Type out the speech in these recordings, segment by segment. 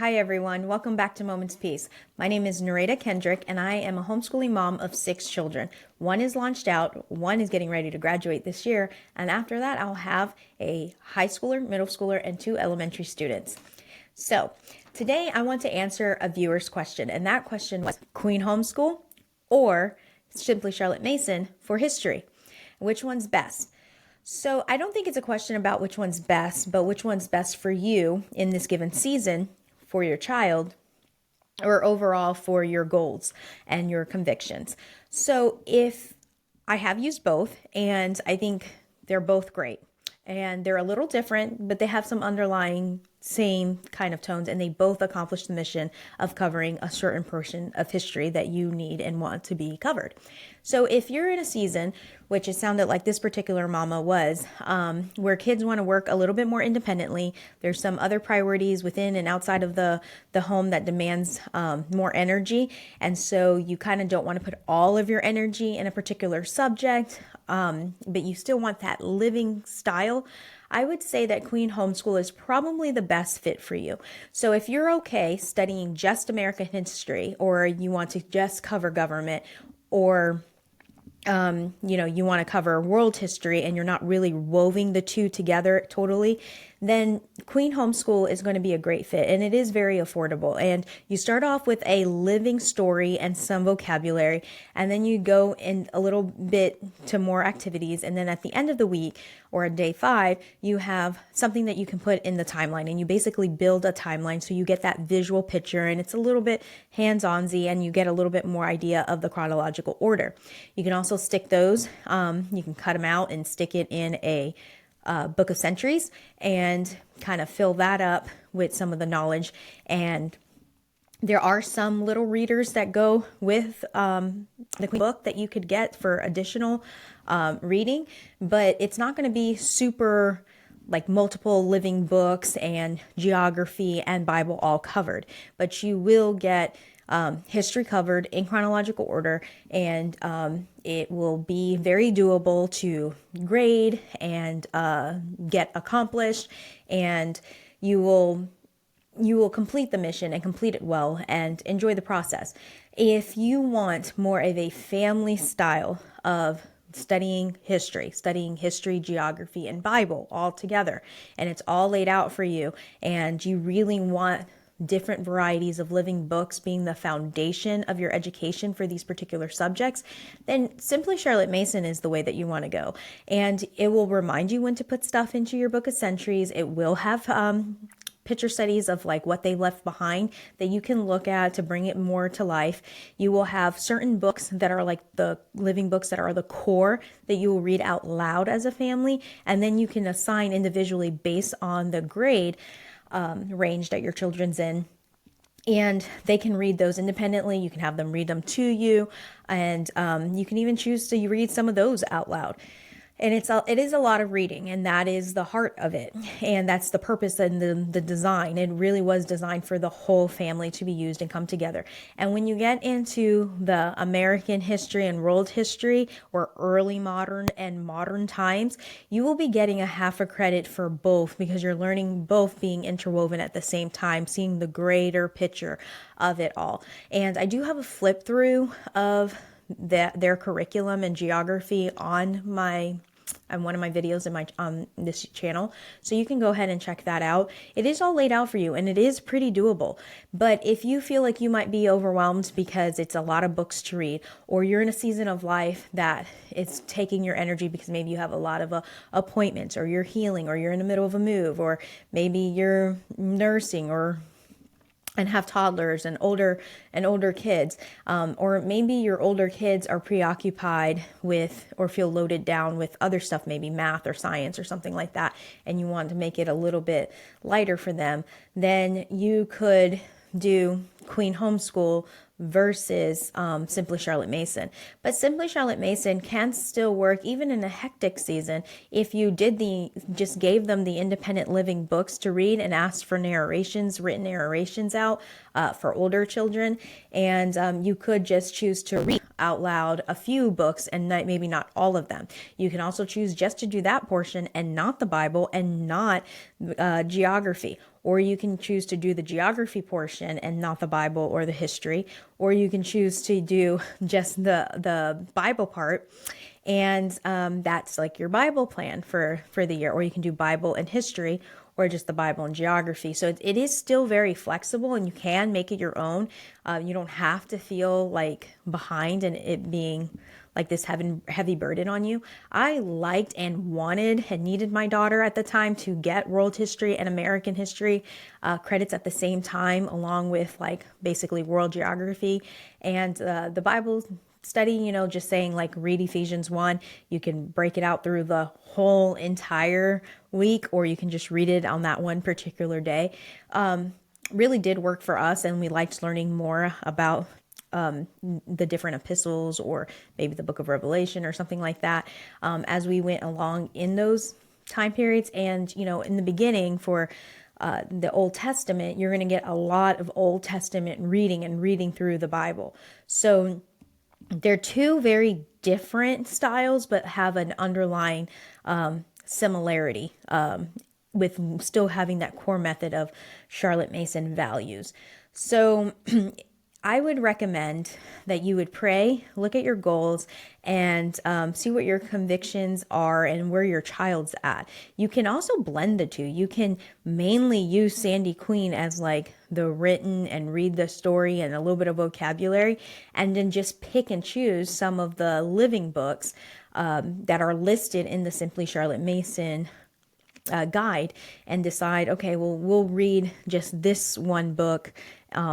Hi everyone, welcome back to Moments+peace. My name is Nereida Kendrick and I am a homeschooling mom of 6 children. One is launched out, one is getting ready to graduate this year, and after that I'll have a high schooler, middle schooler, and 2 elementary students. So today I want to answer a viewer's question, and that question was Queen Homeschool or Simply Charlotte Mason for history? Which one's best? So I don't think it's a question about which one's best, but which one's best for you in this given season, for your child, or overall for your goals and your convictions. So if I have used both, and I think they're both great, and they're a little different, but they have some underlying same kind of tones, and they both accomplish the mission of covering a certain portion of history that you need and want to be covered. So if you're in a season, which it sounded like this particular mama was, where kids want to work a little bit more independently, there's some other priorities within and outside of the home that demands more energy, and so you kind of don't want to put all of your energy in a particular subject, but you still want that living style, I would say that Queen Homeschool is probably the best fit for you. So if you're okay studying just American history, or you want to just cover government, or you want to cover world history and you're not really woving the two together totally, then Queen Homeschool is going to be a great fit, and it is very affordable. And you start off with a living story and some vocabulary, and then you go in a little bit to more activities, and then at the end of the week or day 5, you have something that you can put in the timeline, and you basically build a timeline so you get that visual picture, and it's a little bit hands-on-y, and you get a little bit more idea of the chronological order. You can also stick those, you can cut them out and stick it in a book of centuries and kind of fill that up with some of the knowledge. And there are some little readers that go with the book that you could get for additional reading, but it's not going to be super like multiple living books and geography and Bible all covered, but you will get history covered in chronological order, and it will be very doable to grade and get accomplished, and you will complete the mission and complete it well and enjoy the process. If you want more of a family style of studying history, geography, and Bible all together, and it's all laid out for you, and you really want different varieties of living books being the foundation of your education for these particular subjects, then Simply Charlotte Mason is the way that you want to go. And it will remind you when to put stuff into your book of centuries. It will have picture studies of like what they left behind that you can look at to bring it more to life. You will have certain books that are like the living books that are the core that you will read out loud as a family, and then you can assign individually based on the grade range that your children's in, and they can read those independently. You can have them read them to you, and you can even choose to read some of those out loud. And it is a lot of reading, and that is the heart of it, and that's the purpose and the design. It really was designed for the whole family to be used and come together. And when you get into the American history and world history, or early modern and modern times, you will be getting a half a credit for both, because you're learning both being interwoven at the same time, seeing the greater picture of it all. And I do have a flip through of their curriculum and geography on one of my videos in my this channel, so you can go ahead and check that out. It is all laid out for you, and it is pretty doable. But if you feel like you might be overwhelmed because it's a lot of books to read, or you're in a season of life that it's taking your energy because maybe you have a lot of appointments, or you're healing, or you're in the middle of a move, or maybe you're nursing and have toddlers and older kids, or maybe your older kids are preoccupied with or feel loaded down with other stuff, maybe math or science or something like that, and you want to make it a little bit lighter for them, then you could do Queen Homeschool versus Simply Charlotte Mason. But Simply Charlotte Mason can still work even in a hectic season if you just gave them the independent living books to read and asked for written narrations out for older children, and you could just choose to read out loud a few books and maybe not all of them. You can also choose just to do that portion and not the Bible and not geography. Or you can choose to do the geography portion and not the Bible or the history. Or you can choose to do just the Bible part. And that's like your Bible plan for the year. Or you can do Bible and history, or just the Bible and geography. So it is still very flexible, and you can make it your own. You don't have to feel like behind and it being like this heavy burden on you. I liked and wanted and needed my daughter at the time to get world history and American history credits at the same time, along with like basically world geography and the Bible study, just saying like read Ephesians 1. You can break it out through the whole entire week, or you can just read it on that one particular day. Really did work for us, and we liked learning more about the different epistles, or maybe the book of Revelation or something like that, as we went along in those time periods. And, in the beginning for the Old Testament, you're going to get a lot of Old Testament reading through the Bible. So they're two very different styles, but have an underlying similarity with still having that core method of Charlotte Mason values. So I would recommend that you would pray, look at your goals, and see what your convictions are and where your child's at. You can also blend the two. You can mainly use Sandy Queen as like the written and read the story and a little bit of vocabulary, and then just pick and choose some of the living books that are listed in the Simply Charlotte Mason guide, and decide, okay, well, we'll read just this one book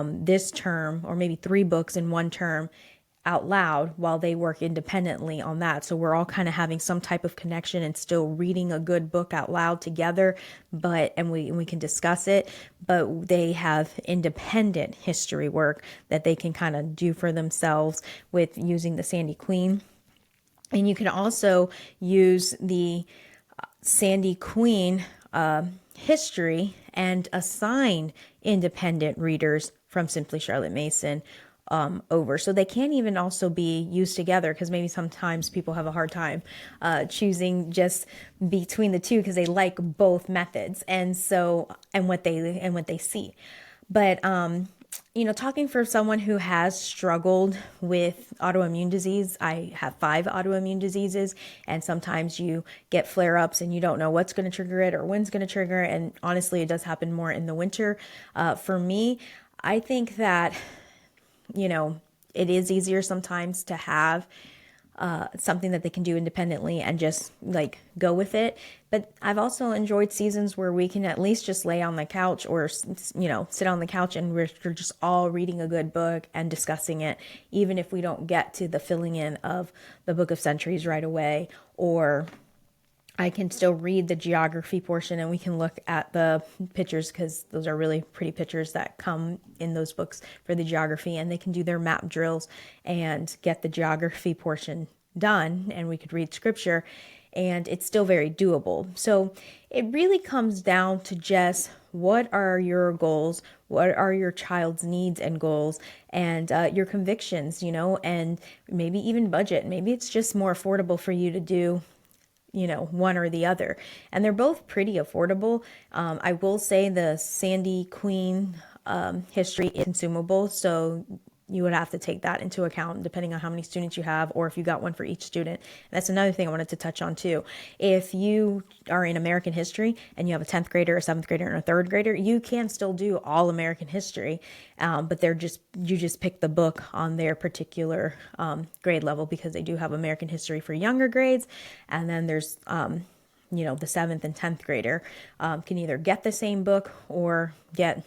this term, or maybe 3 books in one term out loud while they work independently on that. So we're all kind of having some type of connection and still reading a good book out loud together, and we can discuss it, but they have independent history work that they can kind of do for themselves with using the Sandy Queen. And you can also use the Sandy Queen history and assign independent readers from Simply Charlotte Mason over. So they can even also be used together, because maybe sometimes people have a hard time choosing just between the two because they like both methods and what they see. But talking for someone who has struggled with autoimmune disease, I have 5 autoimmune diseases, and sometimes you get flare-ups and you don't know what's going to trigger it or when's going to trigger it. And honestly, it does happen more in the winter. For me, I think that, it is easier sometimes to have something that they can do independently and just like go with it. But I've also enjoyed seasons where we can at least just lay on the couch, or, sit on the couch and we're just all reading a good book and discussing it, even if we don't get to the filling in of the Book of Centuries right away. Or I can still read the geography portion and we can look at the pictures, because those are really pretty pictures that come in those books for the geography, and they can do their map drills and get the geography portion done, and we could read scripture, and it's still very doable. So it really comes down to just what are your goals, what are your child's needs and goals, and your convictions, and maybe even budget. Maybe it's just more affordable for you to do one or the other. And they're both pretty affordable. I will say the Sandy Queen history is consumable, so you would have to take that into account depending on how many students you have, or if you got one for each student. And that's another thing I wanted to touch on too. If you are in American history and you have a 10th grader, a 7th grader, and a 3rd grader, you can still do all American history, but you just pick the book on their particular grade level, because they do have American history for younger grades. And then there's the 7th and 10th grader can either get the same book or get,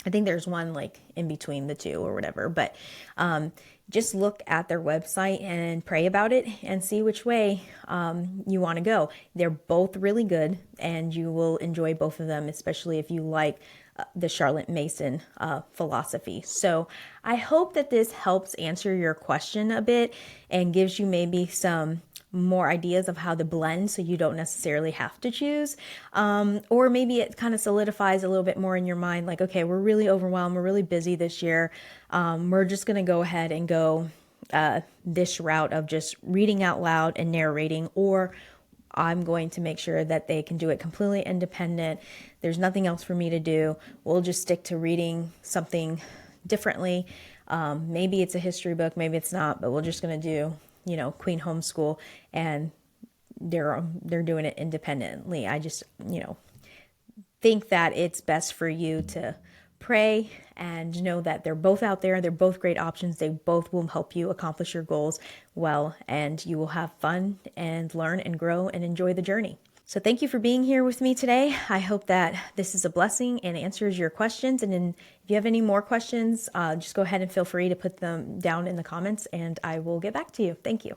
I think there's one like in between the two or whatever, but just look at their website and pray about it and see which way you want to go. They're both really good, and you will enjoy both of them, especially if you like the Charlotte Mason philosophy. So I hope that this helps answer your question a bit and gives you maybe some more ideas of how to blend, so you don't necessarily have to choose, or maybe it kind of solidifies a little bit more in your mind, like, okay, we're really overwhelmed, we're really busy this year, we're just going to go ahead and go this route of just reading out loud and narrating, or I'm going to make sure that they can do it completely independent. There's nothing else for me to do. We'll just stick to reading something differently. Maybe it's a history book, maybe it's not, but we're just going to do, Queen Homeschool, and they're doing it independently. I just, think that it's best for you to pray and know that they're both out there. They're both great options. They both will help you accomplish your goals well, and you will have fun and learn and grow and enjoy the journey. So thank you for being here with me today. I hope that this is a blessing and answers your questions. And if you have any more questions, just go ahead and feel free to put them down in the comments, and I will get back to you. Thank you.